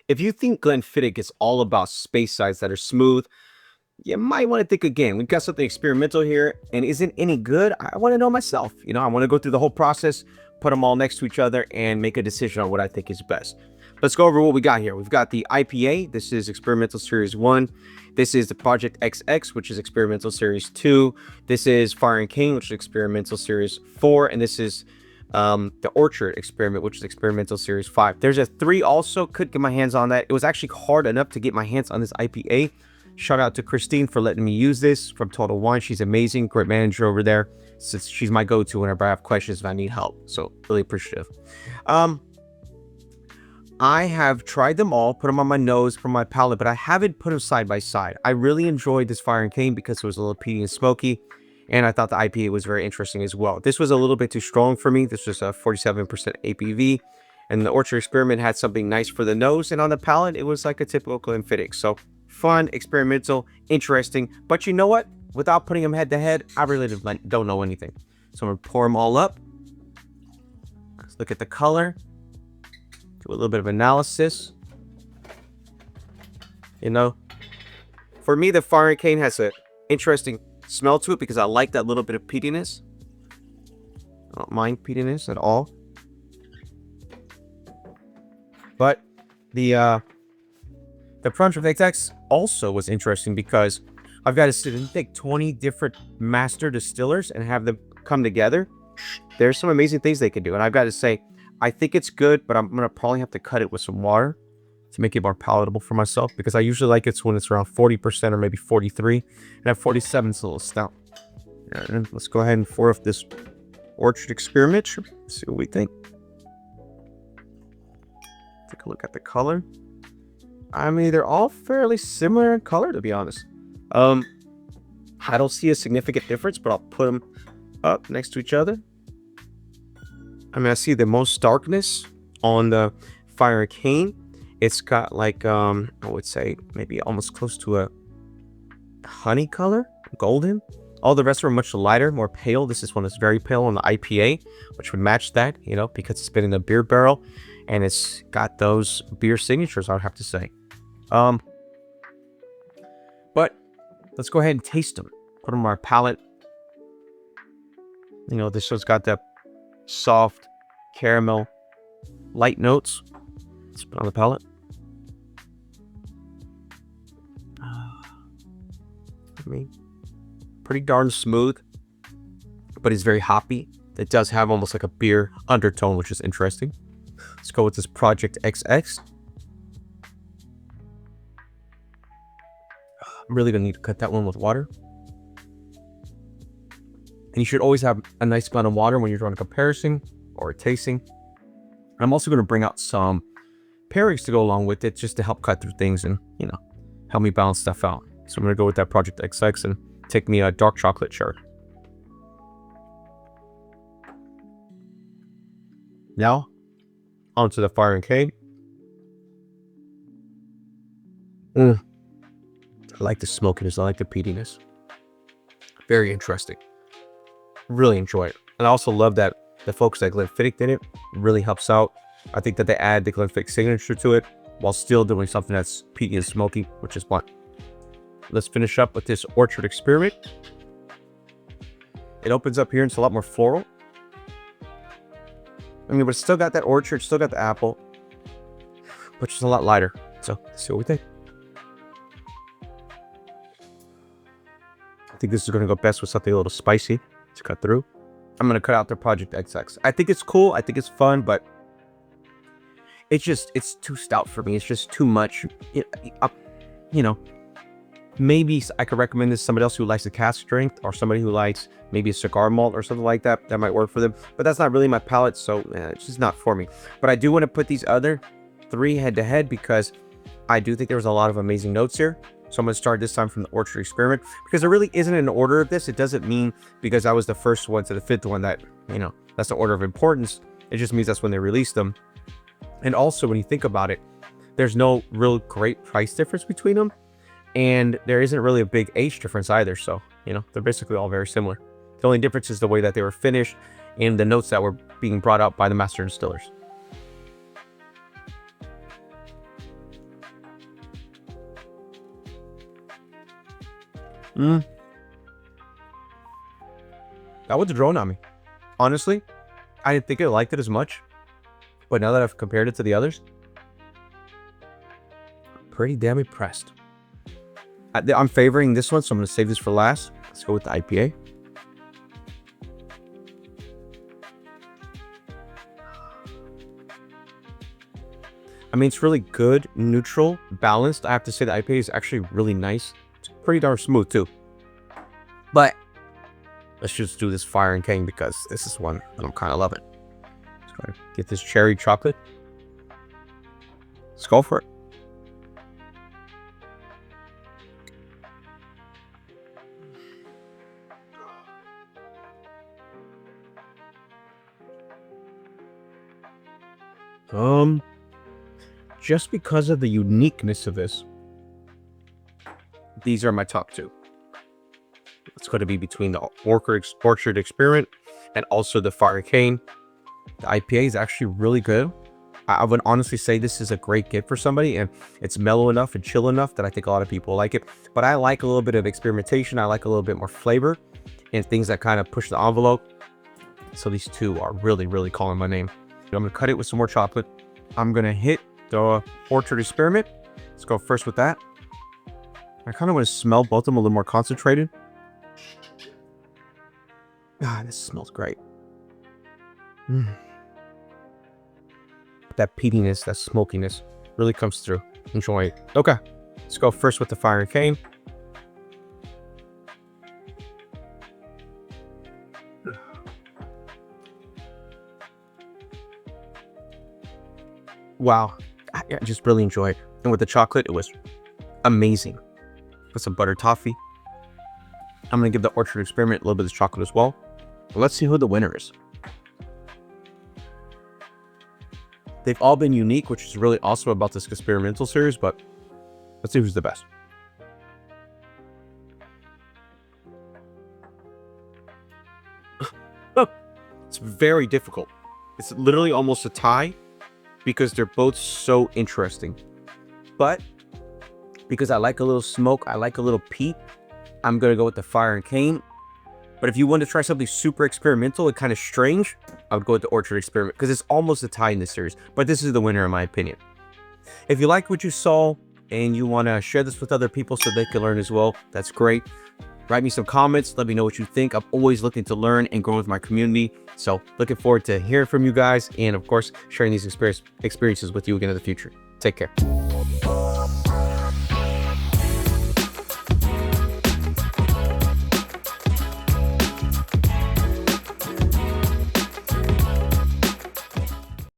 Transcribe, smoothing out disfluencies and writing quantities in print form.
If you think Glenfiddich is all about space sides that are smooth, you might want to think again. We've got something experimental here, and isn't any good? I want to know myself. I want to go through the whole process, put them all next to each other, and make a decision on what I think is best. Let's go over what we got here. We've got the IPA. This is Experimental Series 1. This is the Project XX, which is Experimental Series 2. This is Fire and King, which is Experimental Series 4. And this is the Orchard Experiment, which is Experimental Series 5. There's a 3 also. Could get my hands on that. It was actually hard enough to get my hands on this IPA. Shout out to Christine for letting me use this from Total Wine. She's amazing. Great manager over there. Since she's my go-to whenever I have questions and I need help. So really appreciative. I have tried them all, put them on my nose, from my palate, but I haven't put them side by side. I really enjoyed this Fire and Cane because it was a little peaty and smoky, and I thought the IPA was very interesting as well. This was a little bit too strong for me. This was a 47% ABV, and the Orchard Experiment had something nice for the nose, and on the palate, it was like a typical Glenfiddich. So fun, experimental, interesting, but you know what? Without putting them head to head, I really don't know anything. So I'm gonna pour them all up. Let's look at the color. Do a little bit of analysis. For me, the Fire and Cane has an interesting smell to it because I like that little bit of peatiness. I don't mind peatiness at all. But the Project XX also was interesting because I've got to sit and take 20 different master distillers and have them come together. There's some amazing things they can do, and I've got to say, I think it's good, but I'm going to probably have to cut it with some water to make it more palatable for myself, because I usually like it when it's around 40% or maybe 43, and at 47 it's a little stout. And let's go ahead and pour off this Orchard Experiment. See what we think. Take a look at the color. I mean, they're all fairly similar in color, to be honest. I don't see a significant difference, but I'll put them up next to each other. I mean, I see the most darkness on the Fire and Cane. It's got like, I would say maybe almost close to a honey color, golden. All the rest are much lighter, more pale. This one is very pale on the IPA, which would match that, because it's been in a beer barrel and it's got those beer signatures, I would have to say. But let's go ahead and taste them. Put them on our palate. This one's got that soft caramel light notes. Let's put on the palate. I mean, pretty darn smooth, but it's very hoppy. It does have almost like a beer undertone, which is interesting. Let's go with this Project XX. I'm really gonna need to cut that one with water. And you should always have a nice amount of water when you're doing a comparison or a tasting. I'm also going to bring out some pairings to go along with it, just to help cut through things and, help me balance stuff out. So I'm going to go with that Project XX and take me a dark chocolate cherry. Now, onto the Fire and Cane. I like the smokiness. I like the peatiness. Very interesting. Really enjoy it. And I also love that the folks at Glenfiddich did it. Really helps out. I think that they add the Glenfiddich signature to it while still doing something that's peaty and smoky, which is fun. Let's finish up with this Orchard Experiment. It opens up here and it's a lot more floral. I mean, but it's still got that orchard, still got the apple, but just a lot lighter. So let's see what we think. I think this is going to go best with something a little spicy to cut through. I'm going to cut out the Project XX. I think it's cool. I think it's fun, but it's too stout for me. It's just too much. Maybe I could recommend this to somebody else who likes the cask strength, or somebody who likes maybe a cigar malt or something like that. That might work for them, but that's not really my palate, so it's just not for me. But I do want to put these other 3 head to head because I do think there was a lot of amazing notes here. So I'm going to start this time from the Orchard Experiment, because there really isn't an order of this. It doesn't mean because I was the first one to the 5th one that, that's the order of importance. It just means that's when they released them. And also, when you think about it, there's no real great price difference between them. And there isn't really a big age difference either. So, they're basically all very similar. The only difference is the way that they were finished and the notes that were being brought out by the master distillers. That was growing on me. Honestly, I didn't think I liked it as much, but now that I've compared it to the others, pretty damn impressed. I'm favoring this one, so I'm going to save this for last. Let's go with the IPA. I mean, it's really good, neutral, balanced. I have to say the IPA is actually really nice. It's pretty darn smooth too. But let's just do this Fire and Cane because this is one that I'm kind of loving. Let's go ahead and get this cherry chocolate. Let's go for it. Just because of the uniqueness of this, these are my top two. It's going to be between the Orchard Experiment and also the Fire Cane. The IPA is actually really good. I would honestly say this is a great gift for somebody, and it's mellow enough and chill enough that I think a lot of people like it. But I like a little bit of experimentation. I like a little bit more flavor and things that kind of push the envelope. So these two are really, really calling my name. I'm going to cut it with some more chocolate. I'm going to hit the Orchard Experiment. Let's go first with that. I kind of want to smell both of them a little more concentrated. Ah, this smells great. That peatiness, that smokiness really comes through. Enjoy it. Okay, let's go first with the Fire and Cane. Wow, I just really enjoy it. And with the chocolate, it was amazing. With some butter toffee. I'm gonna give the Orchard Experiment a little bit of chocolate as well. But let's see who the winner is. They've all been unique, which is really awesome about this experimental series, but let's see who's the best. Oh, it's very difficult. It's literally almost a tie because they're both so interesting. But because I like a little smoke, I like a little peat, I'm gonna go with the Fire and Cane. But if you want to try something super experimental and kind of strange, I would go with the Orchard Experiment because it's almost a tie in this series. But this is the winner in my opinion. If you like what you saw and you want to share this with other people so they can learn as well, that's great. Write me some comments. Let me know what you think. I'm always looking to learn and grow with my community. So looking forward to hearing from you guys and of course, sharing these experiences with you again in the future. Take care.